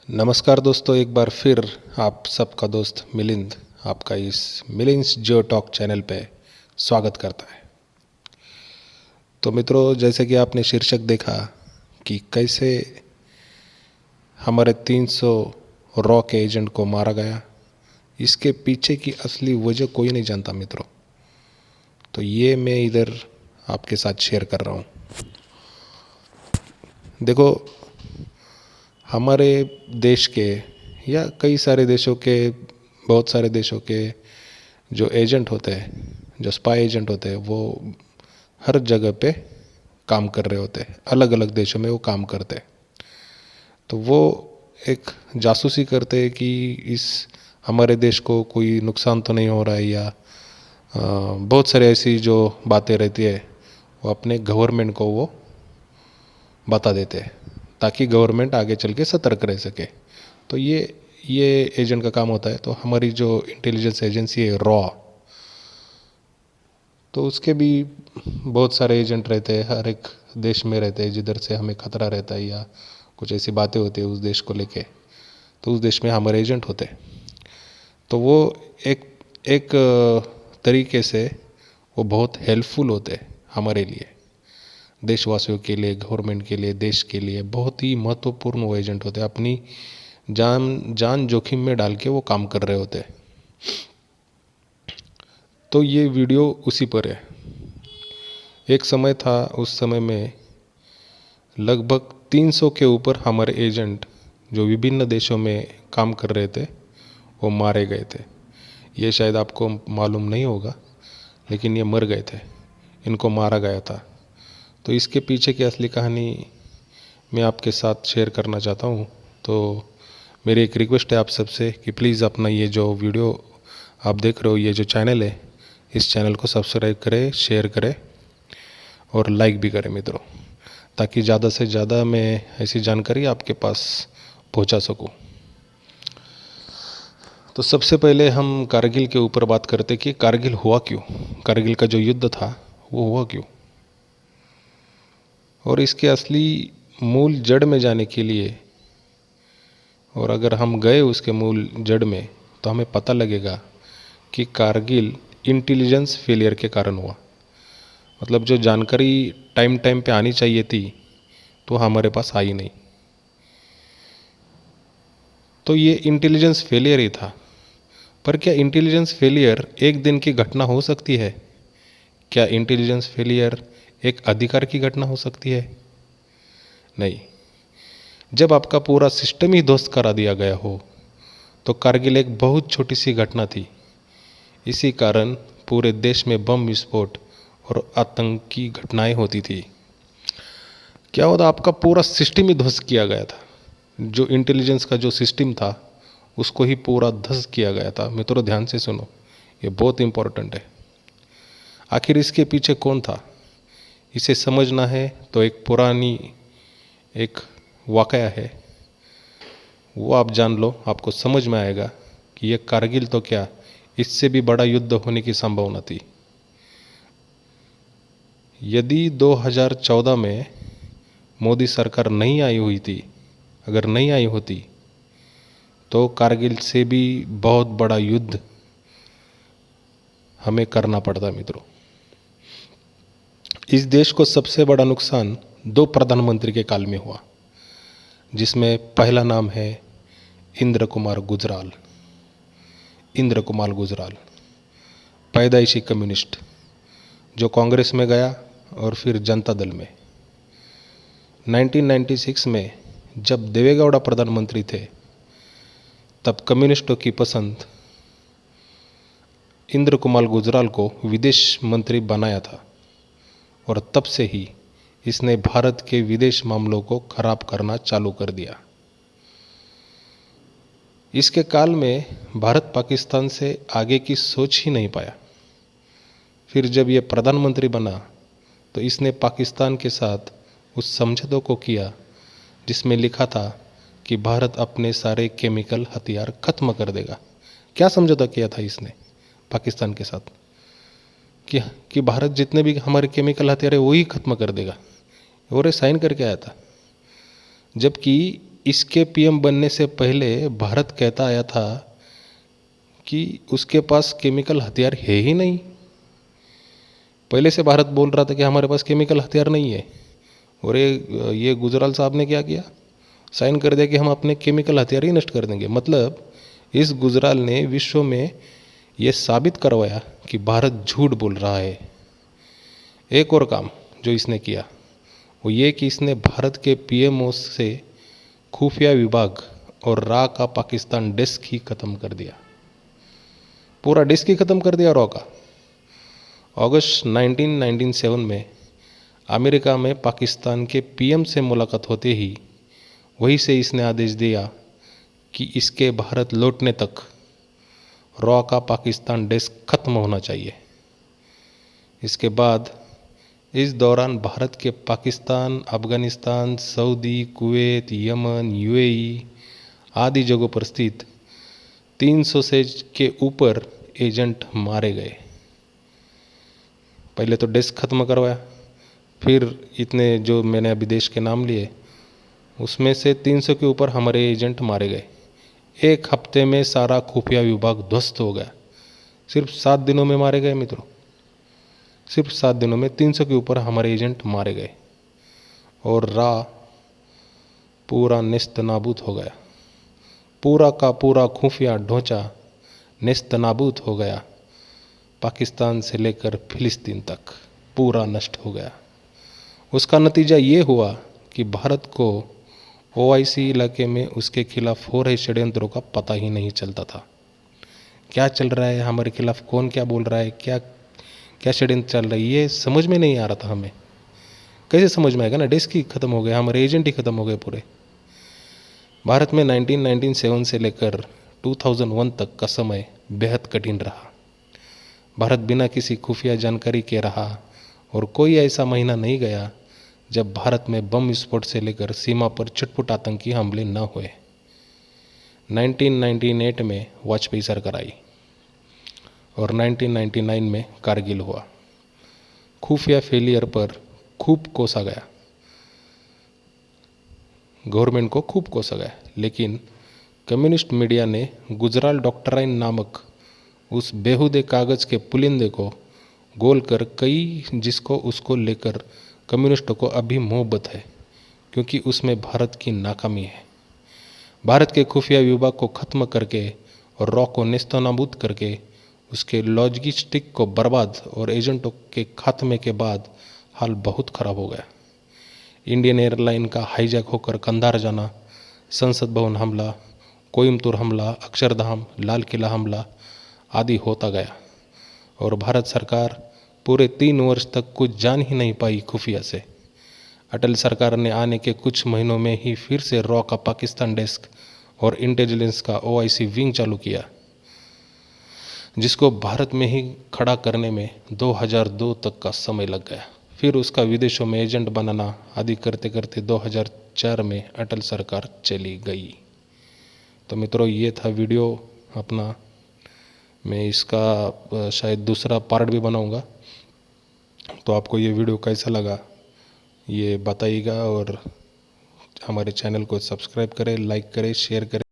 नमस्कार दोस्तों, एक बार फिर आप सबका दोस्त मिलिंद आपका इस मिलिंस जियो टॉक चैनल पे स्वागत करता है। तो मित्रों, जैसे कि आपने शीर्षक देखा कि कैसे हमारे 300 रॉ के एजेंट को मारा गया, इसके पीछे की असली वजह कोई नहीं जानता मित्रों। तो ये मैं इधर आपके साथ शेयर कर रहा हूँ। देखो, हमारे देश के या कई सारे देशों के, बहुत सारे देशों के जो एजेंट होते हैं, जो स्पाई एजेंट होते हैं, वो हर जगह पे काम कर रहे होते हैं। अलग अलग देशों में वो काम करते हैं। तो वो एक जासूसी करते हैं कि इस हमारे देश को कोई नुकसान तो नहीं हो रहा है, या बहुत सारी ऐसी जो बातें रहती है वो अपने गवर्नमेंट को वो बता देते हैं, ताकि गवर्नमेंट आगे चल के सतर्क रह सके। तो ये एजेंट का काम होता है। तो हमारी जो इंटेलिजेंस एजेंसी है रॉ, तो उसके भी बहुत सारे एजेंट रहते हैं, हर एक देश में रहते हैं जिधर से हमें खतरा रहता है या कुछ ऐसी बातें होती है उस देश को लेके, तो उस देश में हमारे एजेंट होते हैं। तो वो एक एक तरीके से वो बहुत हेल्पफुल होते हैं हमारे लिए, देशवासियों के लिए, गवर्नमेंट के लिए, देश के लिए बहुत ही महत्वपूर्ण वो एजेंट होते हैं। अपनी जान जोखिम में डाल के वो काम कर रहे होते हैं। तो ये वीडियो उसी पर है। एक समय था, उस समय में लगभग 300 के ऊपर हमारे एजेंट जो विभिन्न देशों में काम कर रहे थे वो मारे गए थे। ये शायद आपको मालूम नहीं होगा, लेकिन ये मर गए थे, इनको मारा गया था। तो इसके पीछे की असली कहानी मैं आपके साथ शेयर करना चाहता हूँ। तो मेरी एक रिक्वेस्ट है आप सबसे कि प्लीज़ अपना ये जो वीडियो आप देख रहे हो, ये जो चैनल है, इस चैनल को सब्सक्राइब करें, शेयर करें और लाइक भी करें मित्रों, ताकि ज़्यादा से ज़्यादा मैं ऐसी जानकारी आपके पास पहुंचा सकूं। तो सबसे पहले हम कारगिल के ऊपर बात करते कि कारगिल हुआ क्यों, कारगिल का जो युद्ध था वो हुआ क्यों। और इसके असली मूल जड़ में जाने के लिए, और अगर हम गए उसके मूल जड़ में, तो हमें पता लगेगा कि कारगिल इंटेलिजेंस फेलियर के कारण हुआ। मतलब जो जानकारी टाइम टाइम पे आनी चाहिए थी तो हमारे पास आई नहीं। तो ये इंटेलिजेंस फेलियर ही था। पर क्या इंटेलिजेंस फेलियर एक दिन की घटना हो सकती है? क्या इंटेलिजेंस फेलियर एक अधिकार की घटना हो सकती है? नहीं। जब आपका पूरा सिस्टम ही ध्वस्त करा दिया गया हो तो कारगिल एक बहुत छोटी सी घटना थी। इसी कारण पूरे देश में बम विस्फोट और आतंकी घटनाएं होती थी। क्या होता, आपका पूरा सिस्टम ही ध्वस्त किया गया था। जो इंटेलिजेंस का जो सिस्टम था उसको ही पूरा ध्वस्त किया गया था। मित्रों ध्यान से सुनो, ये बहुत इंपॉर्टेंट है। आखिर इसके पीछे कौन था, इसे समझना है तो एक पुरानी एक वाकया है, वो आप जान लो, आपको समझ में आएगा कि ये कारगिल तो क्या, इससे भी बड़ा युद्ध होने की संभावना थी। यदि 2014 में मोदी सरकार नहीं आई हुई थी, अगर नहीं आई होती, तो कारगिल से भी बहुत बड़ा युद्ध हमें करना पड़ता मित्रों। इस देश को सबसे बड़ा नुकसान 2 प्रधानमंत्री के काल में हुआ, जिसमें पहला नाम है इंद्र कुमार गुजराल। इंद्र कुमार गुजराल पैदाइशी कम्युनिस्ट, जो कांग्रेस में गया और फिर जनता दल में। 1996 में जब देवेगौड़ा प्रधानमंत्री थे, तब कम्युनिस्टों की पसंद इंद्र कुमार गुजराल को विदेश मंत्री बनाया था, और तब से ही इसने भारत के विदेश मामलों को खराब करना चालू कर दिया। इसके काल में भारत पाकिस्तान से आगे की सोच ही नहीं पाया। फिर जब ये प्रधानमंत्री बना तो इसने पाकिस्तान के साथ उस समझौते को किया जिसमें लिखा था कि भारत अपने सारे केमिकल हथियार खत्म कर देगा। क्या समझौता किया था इसने पाकिस्तान के साथ? कि भारत जितने भी हमारे केमिकल हथियार है वही खत्म कर देगा, और साइन करके आया था। जबकि इसके पीएम बनने से पहले भारत कहता आया था कि उसके पास केमिकल हथियार है ही नहीं। पहले से भारत बोल रहा था कि हमारे पास केमिकल हथियार नहीं है, और ये गुजराल साहब ने क्या किया, साइन कर दिया कि हम अपने केमिकल हथियार ही नष्ट कर देंगे। मतलब इस गुजराल ने विश्व में ये साबित करवाया कि भारत झूठ बोल रहा है। एक और काम जो इसने किया वो ये कि इसने भारत के पीएमओ से खुफिया विभाग और रा का पाकिस्तान डेस्क ही खत्म कर दिया। पूरा डेस्क ही खत्म कर दिया रॉ का। अगस्त 1997 में अमेरिका में पाकिस्तान के पीएम से मुलाकात होते ही वहीं से इसने आदेश दिया कि इसके भारत लौटने तक रॉ का पाकिस्तान डेस्क खत्म होना चाहिए। इसके बाद इस दौरान भारत के Pakistan, Afghanistan, Saudi, Kuwait, Yemen, UAE आदि जगहों पर स्थित 300 से के ऊपर एजेंट मारे गए। पहले तो डेस्क खत्म करवाया, फिर इतने जो मैंने अभी देश के नाम लिए उसमें से 300 के ऊपर हमारे एजेंट मारे गए। एक हफ्ते में सारा खुफिया विभाग ध्वस्त हो गया। सिर्फ 7 दिनों में मारे गए मित्रों, सिर्फ 7 दिनों में 300 के ऊपर हमारे एजेंट मारे गए और रा पूरा नेस्त नाबूद हो गया। पूरा का पूरा खुफिया ढांचा नेस्त नाबूद हो गया। पाकिस्तान से लेकर फिलिस्तीन तक पूरा नष्ट हो गया। उसका नतीजा ये हुआ कि भारत को ओआईसी इलाके में उसके खिलाफ हो रहे षड्यंत्रों का पता ही नहीं चलता था। क्या चल रहा है हमारे खिलाफ, कौन क्या बोल रहा है, क्या क्या षड्यंत्र चल रहा है, ये समझ में नहीं आ रहा था हमें। कैसे समझ में आएगा ना, डेस्क ही खत्म हो गया, हमारे एजेंट ही खत्म हो गए पूरे। भारत में 1997 से लेकर 2001 तक का समय बेहद कठिन रहा। भारत बिना किसी खुफिया जानकारी के रहा और कोई ऐसा महीना नहीं गया जब भारत में बम विस्फोट से लेकर सीमा पर छुटपुट आतंकी हमले न हुए। 1998 में वाजपेयी सरकार आई और 1999 में कारगिल हुआ। खुफिया फेलियर पर खूब कोसा गया, गवर्नमेंट को खूब कोसा गया, लेकिन कम्युनिस्ट मीडिया ने गुजराल डॉक्ट्राइन नामक उस बेहुदे कागज के पुलिंदे को गोल कर कई जिसको उसको लेकर कम्युनिस्टों को अभी मोहब्बत है, क्योंकि उसमें भारत की नाकामी है। भारत के खुफिया विभाग को खत्म करके और रॉ को नेस्तनाबूद करके उसके लॉजिस्टिक को बर्बाद और एजेंटों के खात्मे के बाद हाल बहुत खराब हो गया। इंडियन एयरलाइन का हाईजैक होकर कंधार जाना, संसद भवन हमला, कोयम्बतूर हमला, अक्षरधाम, लाल किला हमला आदि होता गया और भारत सरकार पूरे 3 वर्ष तक कुछ जान ही नहीं पाई खुफिया से। अटल सरकार ने आने के कुछ महीनों में ही फिर से रॉ का पाकिस्तान डेस्क और इंटेलिजेंस का ओआईसी विंग चालू किया, जिसको भारत में ही खड़ा करने में 2002 तक का समय लग गया। फिर उसका विदेशों में एजेंट बनाना आदि करते करते 2004 में अटल सरकार चली गई। तो मित्रों, ये था वीडियो अपना। मैं इसका शायद दूसरा पार्ट भी बनाऊंगा। तो आपको ये वीडियो कैसा लगा ये बताइएगा और हमारे चैनल को सब्सक्राइब करें, लाइक करें, शेयर करें।